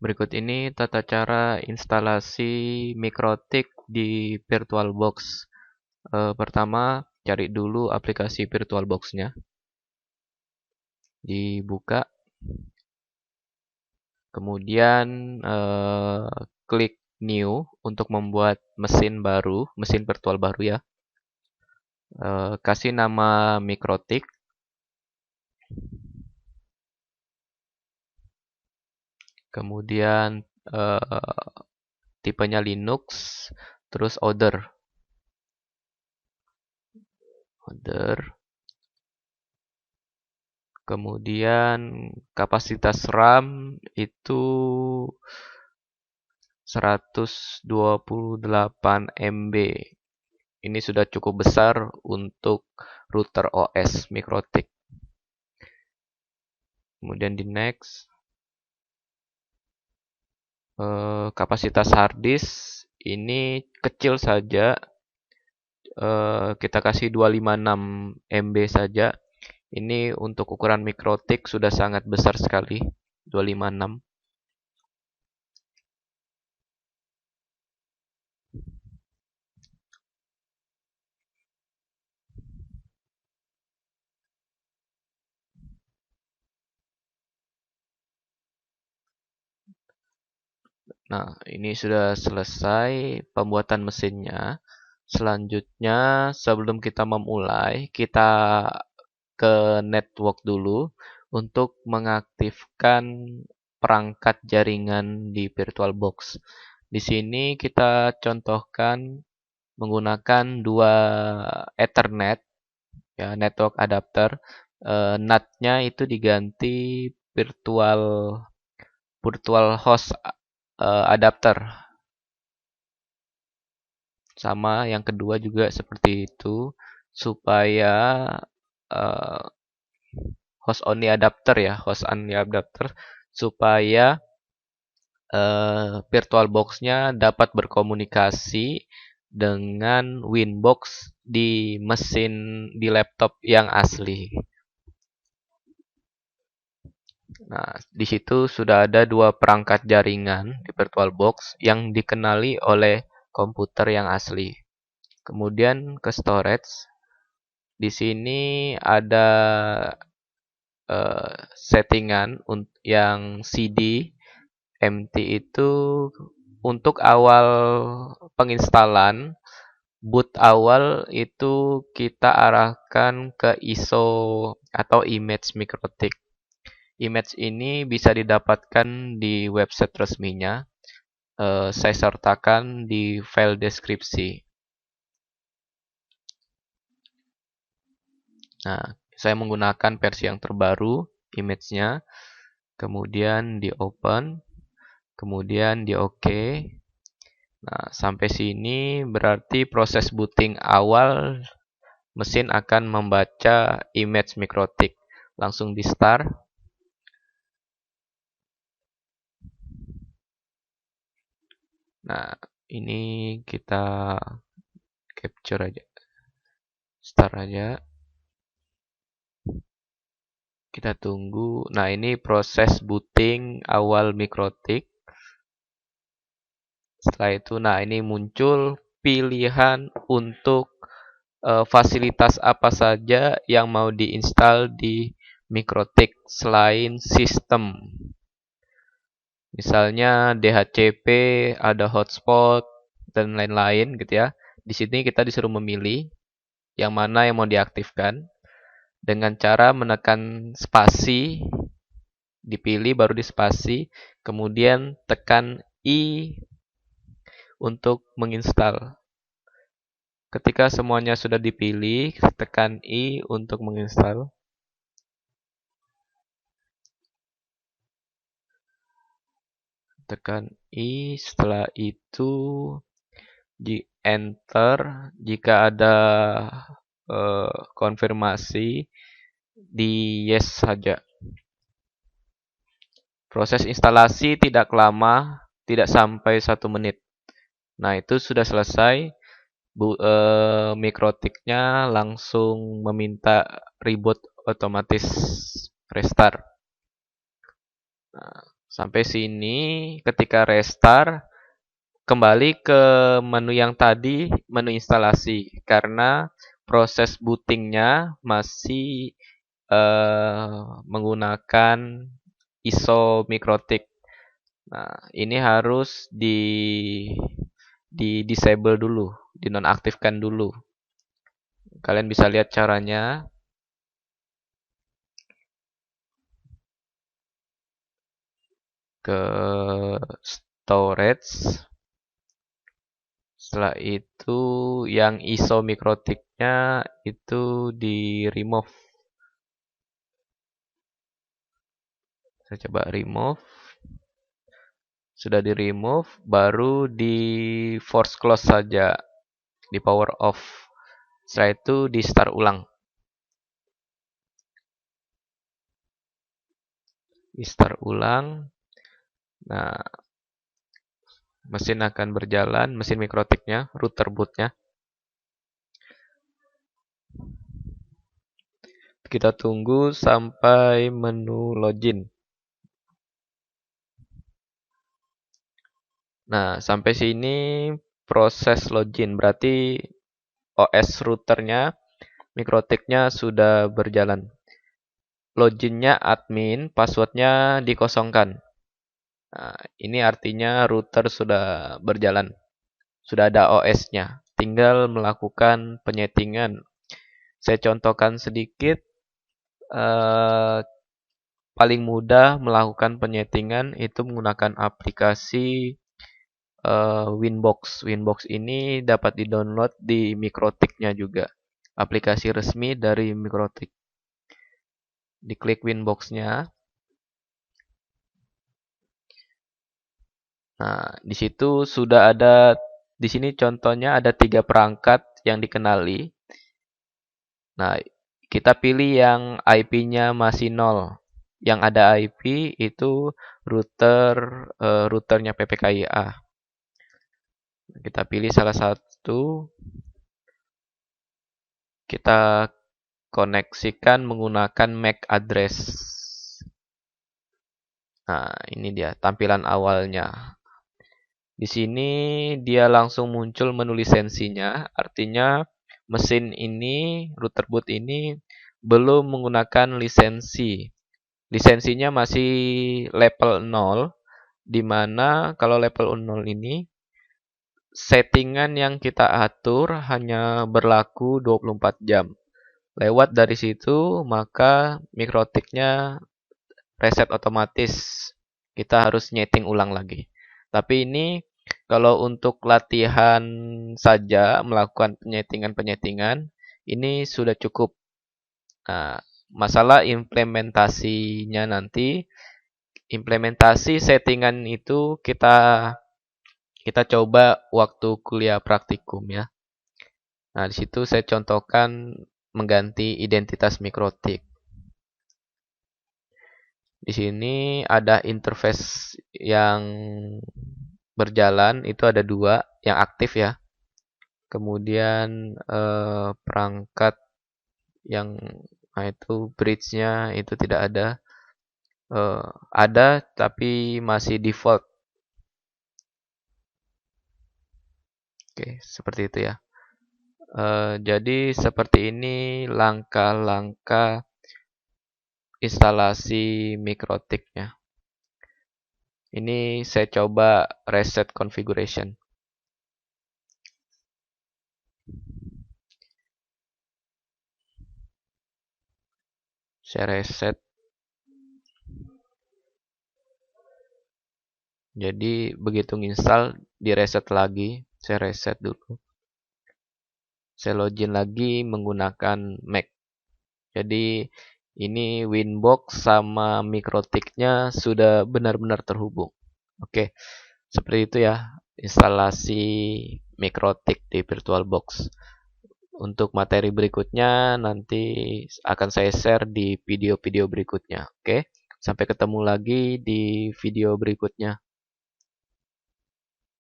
Berikut ini tata cara instalasi Mikrotik di VirtualBox. Pertama, cari dulu aplikasi VirtualBox-nya. Dibuka. Kemudian klik New untuk membuat mesin baru, mesin virtual baru ya. Kasih nama Mikrotik. Kemudian tipenya Linux, terus order. Kemudian kapasitas RAM itu 128 MB. Ini sudah cukup besar untuk router OS Mikrotik. Kemudian di next. Kapasitas harddisk ini kecil saja. Kita kasih 256 MB saja. Ini untuk ukuran Mikrotik sudah sangat besar sekali, 256. Nah, ini sudah selesai pembuatan mesinnya. Selanjutnya, sebelum kita memulai, kita ke network dulu untuk mengaktifkan perangkat jaringan di VirtualBox. Di sini kita contohkan menggunakan dua Ethernet, ya, network adapter. NAT-nya itu diganti virtual host adapter. Sama yang kedua juga seperti itu, supaya host only adapter ya, host only adapter, supaya VirtualBox-nya dapat berkomunikasi dengan Winbox di mesin di laptop yang asli. Nah, di situ sudah ada dua perangkat jaringan di VirtualBox yang dikenali oleh komputer yang asli. Kemudian ke storage. Di sini ada settingan yang CD empty itu untuk awal penginstalan. Boot awal itu kita arahkan ke ISO atau image Mikrotik. Image ini bisa didapatkan di website resminya. Saya sertakan di file deskripsi. Nah, saya menggunakan versi yang terbaru image-nya. Kemudian di open. Kemudian di OK. Nah, sampai sini berarti proses booting awal mesin akan membaca image Mikrotik. Langsung di start. Nah, ini kita capture aja. Start aja. Kita tunggu. Nah, ini proses booting awal Mikrotik. Setelah itu, nah ini muncul pilihan untuk fasilitas apa saja yang mau diinstal di Mikrotik selain sistem. Misalnya DHCP, ada hotspot, dan lain-lain gitu ya. Di sini kita disuruh memilih yang mana yang mau diaktifkan dengan cara menekan spasi, dipilih baru di spasi, kemudian tekan I untuk menginstal. Ketika semuanya sudah dipilih, tekan I untuk menginstal. Tekan I, setelah itu di enter. Jika ada konfirmasi, di yes saja. Proses instalasi tidak lama, tidak sampai 1 menit. Nah, itu sudah selesai. Mikrotiknya langsung meminta reboot otomatis restart. Nah, Sampai sini ketika restart kembali ke menu yang tadi, menu instalasi, karena proses bootingnya masih menggunakan ISO Mikrotik. Nah, ini harus di disable dulu, dinonaktifkan dulu. Kalian bisa lihat caranya. Ke storage. Setelah itu yang ISO Mikrotiknya itu di remove. Saya coba remove. Sudah di remove, baru di force close saja, di power off. Setelah itu di start ulang. Di start ulang. Nah, mesin akan berjalan, mesin Mikrotiknya, router bootnya. Kita tunggu sampai menu login. Nah, sampai sini proses login. Berarti OS routernya, Mikrotiknya sudah berjalan. Loginnya admin, passwordnya dikosongkan. Nah, ini artinya router sudah berjalan. Sudah ada OS-nya. Tinggal melakukan penyetingan. Saya contohkan sedikit. Paling mudah melakukan penyetingan itu menggunakan aplikasi Winbox. Winbox ini dapat di-download di Mikrotiknya juga. Aplikasi resmi dari Mikrotik. Diklik Winbox-nya. Nah, di situ sudah ada, di sini contohnya ada 3 perangkat yang dikenali. Nah, kita pilih yang IP-nya masih 0. Yang ada IP itu routernya PPKIA. Kita pilih salah satu. Kita koneksikan menggunakan MAC address. Nah, ini dia tampilan awalnya. Di sini dia langsung muncul menu lisensinya, artinya mesin ini, router boot ini belum menggunakan lisensi. Lisensinya masih level 0, di mana kalau level 0 ini settingan yang kita atur hanya berlaku 24 jam. Lewat dari situ, maka Mikrotiknya reset otomatis. Kita harus nyeting ulang lagi. Tapi ini kalau untuk latihan saja melakukan penyetingan-penyetingan, ini sudah cukup. Nah, masalah implementasinya nanti, implementasi settingan itu kita coba waktu kuliah praktikum ya. Nah, di situ saya contohkan mengganti identitas Mikrotik. Di sini ada interface yang berjalan, itu ada 2 yang aktif ya. Kemudian perangkat yang itu bridge-nya itu tidak ada. Ada tapi masih default. Oke, seperti itu ya. Jadi seperti ini langkah-langkah instalasi Mikrotiknya. Ini saya coba reset configuration. Saya reset. Jadi begitu nginstal di reset lagi. Saya reset dulu. Saya login lagi menggunakan Mac. Jadi ini Winbox sama Mikrotiknya sudah benar-benar terhubung. Oke, seperti itu ya instalasi Mikrotik di VirtualBox. Untuk materi berikutnya nanti akan saya share di video-video berikutnya. Oke, sampai ketemu lagi di video berikutnya.